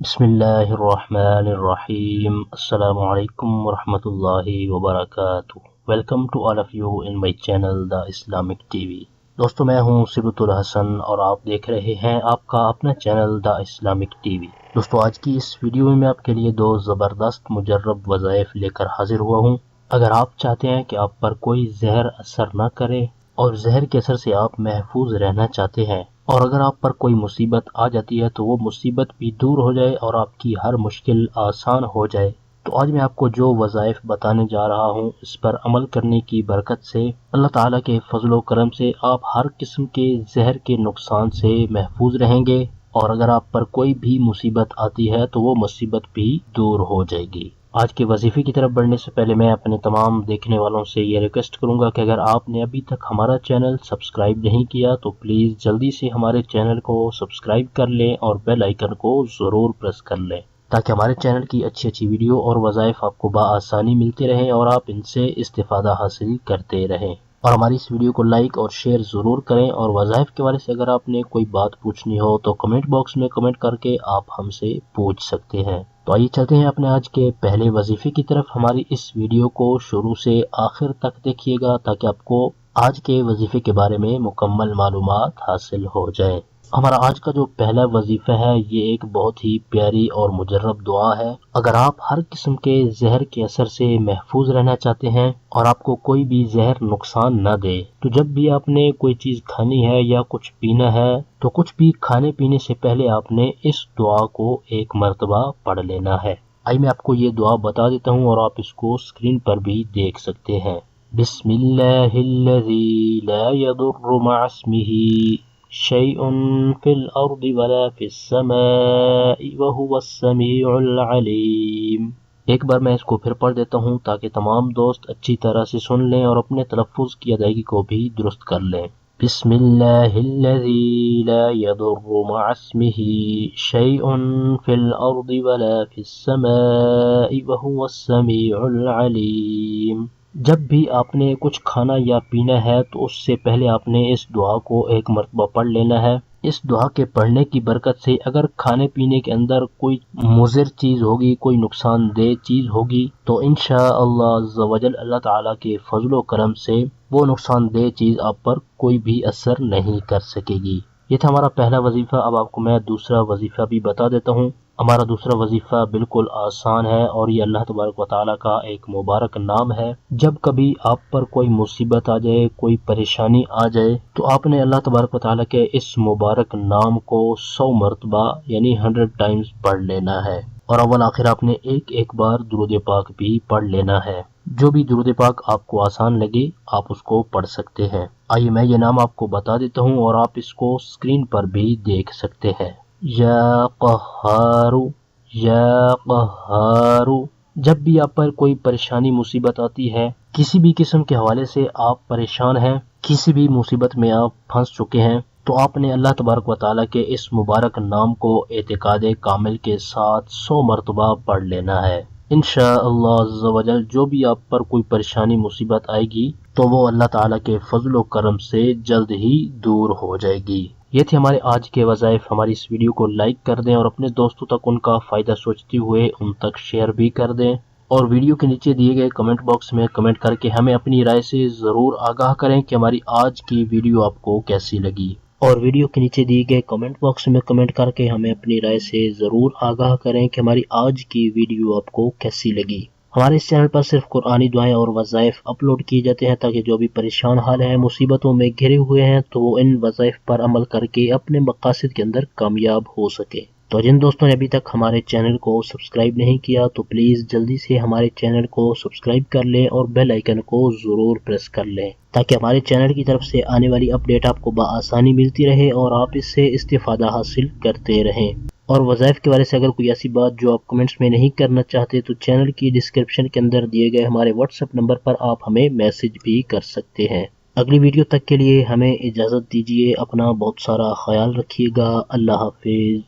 Bismillahirrahmanirrahim. Assalamualaikum warahmatullahi wabarakatuh. Welcome to all of you in my channel The Islamic TV. दोस्तों मैं हूं सिबतुल हसन और आप देख रहे हैं आपका अपना चैनल द इस्लामिक टीवी। दोस्तों आज की इस वीडियो में मैं आपके लिए दो ज़बरदस्त मुजर्रब वज़ाइफ लेकर हाजिर हुआ हूं। अगर आप चाहते हैं कि आप पर कोई जहर असर न करे और जहर के असर से आप महफूज रहना चाहते हैं और अगर आप पर कोई मुसीबत आ जाती है तो वो मुसीबत भी दूर हो जाए और आपकी हर मुश्किल आसान हो जाए, तो आज मैं आपको जो वज़ाइफ बताने जा रहा हूँ इस पर अमल करने की बरकत से अल्लाह ताला के फजलो करम से आप हर किस्म के जहर के नुकसान से महफूज रहेंगे और अगर आप पर कोई भी मुसीबत आती है तो वो मुसीबत भी दूर हो जाएगी। आज के वजीफे की तरफ बढ़ने से पहले मैं अपने तमाम देखने वालों से ये रिक्वेस्ट करूंगा कि अगर आपने अभी तक हमारा चैनल सब्सक्राइब नहीं किया तो प्लीज़ जल्दी से हमारे चैनल को सब्सक्राइब कर लें और बेल आइकन को ज़रूर प्रेस कर लें ताकि हमारे चैनल की अच्छी अच्छी वीडियो और वज़ाइफ आपको बआसानी मिलते रहें और आप इनसे इस्तिफ़ादा हासिल करते रहें। और हमारी इस वीडियो को लाइक और शेयर ज़रूर करें और वज़ाइफ के बारे से अगर आपने कोई बात पूछनी हो तो कमेंट बॉक्स में कमेंट करके आप हमसे पूछ सकते हैं। तो आइए चलते हैं अपने आज के पहले वजीफे की तरफ। हमारी इस वीडियो को शुरू से आखिर तक देखिएगा ताकि आपको आज के वजीफे के बारे में मुकम्मल मालूमात हासिल हो जाए। हमारा आज का जो पहला वजीफा है ये एक बहुत ही प्यारी और मुजर्रब दुआ है। अगर आप हर किस्म के जहर के असर से महफूज रहना चाहते हैं और आपको कोई भी जहर नुकसान न दे तो जब भी आपने कोई चीज़ खानी है या कुछ पीना है तो कुछ भी खाने पीने से पहले आपने इस दुआ को एक मर्तबा पढ़ लेना है। आइए मैं आपको ये दुआ बता देता हूँ और आप इसको स्क्रीन पर भी देख सकते हैं। बिस्मिल्लाहिल्लज़ी ला यदुर्रु मअ इस्मिही शैउन फिल अर्दि वला फिस समाई व हुवस समीउल अलीम। एक बार मैं इसको फिर पढ़ देता हूँ ताकि तमाम दोस्त अच्छी तरह से सुन लें और अपने तलफ़्फ़ुज़ की अदायगी को भी दुरुस्त कर लें। बिस्मिल्लाहिल्लज़ी ला यदुर्रु मअ इस्मिही शैउन फिल अर्दि वला फिस समाई व हुवस समीउल अलीम। जब भी आपने कुछ खाना या पीना है तो उससे पहले आपने इस दुआ को एक मर्तबा पढ़ लेना है। इस दुआ के पढ़ने की बरकत से अगर खाने पीने के अंदर कोई मुज़िर चीज़ होगी, कोई नुकसानदेह चीज़ होगी तो इंशाअल्लाह अज़्ज़ व जल अल्लाह ताला के फजलो करम से वो नुकसानदेह चीज़ आप पर कोई भी असर नहीं कर सकेगी। ये था हमारा पहला वजीफ़ा। अब आपको मैं दूसरा वजीफ़ा भी बता देता हूँ। हमारा दूसरा वजीफ़ा बिल्कुल आसान है और ये अल्लाह तबारक व तआला का एक मुबारक नाम है। जब कभी आप पर कोई मुसीबत आ जाए, कोई परेशानी आ जाए तो आपने अल्लाह तबारक व तआला के इस मुबारक नाम को 100 मरतबा यानी 100 टाइम्स पढ़ लेना है और अव्वल आखिर आपने एक एक बार दुरूद पाक भी पढ़ लेना है। जो भी दुरूद पाक आपको आसान लगे आप उसको पढ़ सकते हैं। आइए मैं ये नाम आपको बता देता हूँ और आप इसको स्क्रीन पर भी देख सकते हैं। या क़हारू, या क़हारू। जब भी आप पर कोई परेशानी मुसीबत आती है, किसी भी किस्म के हवाले से आप परेशान हैं, किसी भी मुसीबत में आप फंस चुके हैं तो आपने अल्लाह तबारक व तआला के इस मुबारक नाम को एतिकाद कामिल के साथ 100 मरतबा पढ़ लेना है। इंशाअल्लाह अज़्ज़ व जल जो भी आप पर कोई परेशानी मुसीबत आएगी तो वो अल्लाह ताला के फजलो करम से जल्द ही दूर हो जाएगी। ये थे हमारे आज के वज़ाइफ। हमारी इस वीडियो को लाइक कर दें और अपने दोस्तों तक उनका फ़ायदा सोचते हुए उन तक शेयर भी कर दें और वीडियो के नीचे दिए गए कमेंट बॉक्स में कमेंट करके हमें अपनी राय से ज़रूर आगाह करें कि हमारी आज की वीडियो आपको कैसी लगी। और वीडियो के नीचे दिए गए कमेंट बॉक्स में कमेंट करके हमें अपनी राय से ज़रूर आगाह करें कि हमारी आज की वीडियो आपको कैसी लगी। हमारे इस चैनल पर सिर्फ कुरानी दुआएं और वज़ाइफ अपलोड किए जाते हैं ताकि जो भी परेशान हाल हैं, मुसीबतों में घिरे हुए हैं तो वो इन वज़ाइफ पर अमल करके अपने मक़ासिद के अंदर कामयाब हो सके। तो जिन दोस्तों ने अभी तक हमारे चैनल को सब्सक्राइब नहीं किया तो प्लीज़ जल्दी से हमारे चैनल को सब्सक्राइब कर लें और बेल आइकन को ज़रूर प्रेस कर लें ताकि हमारे चैनल की तरफ से आने वाली अपडेट आपको बआसानी मिलती रहे और आप इससे इस्तिफ़ादा हासिल करते रहें। और वज़ाइफ के बारे से अगर कोई ऐसी बात जो आप कमेंट्स में नहीं करना चाहते तो चैनल की डिस्क्रिप्शन के अंदर दिए गए हमारे व्हाट्सएप नंबर पर आप हमें मैसेज भी कर सकते हैं। अगली वीडियो तक के लिए हमें इजाज़त दीजिए। अपना बहुत सारा ख्याल रखिएगा। अल्लाह हाफिज़।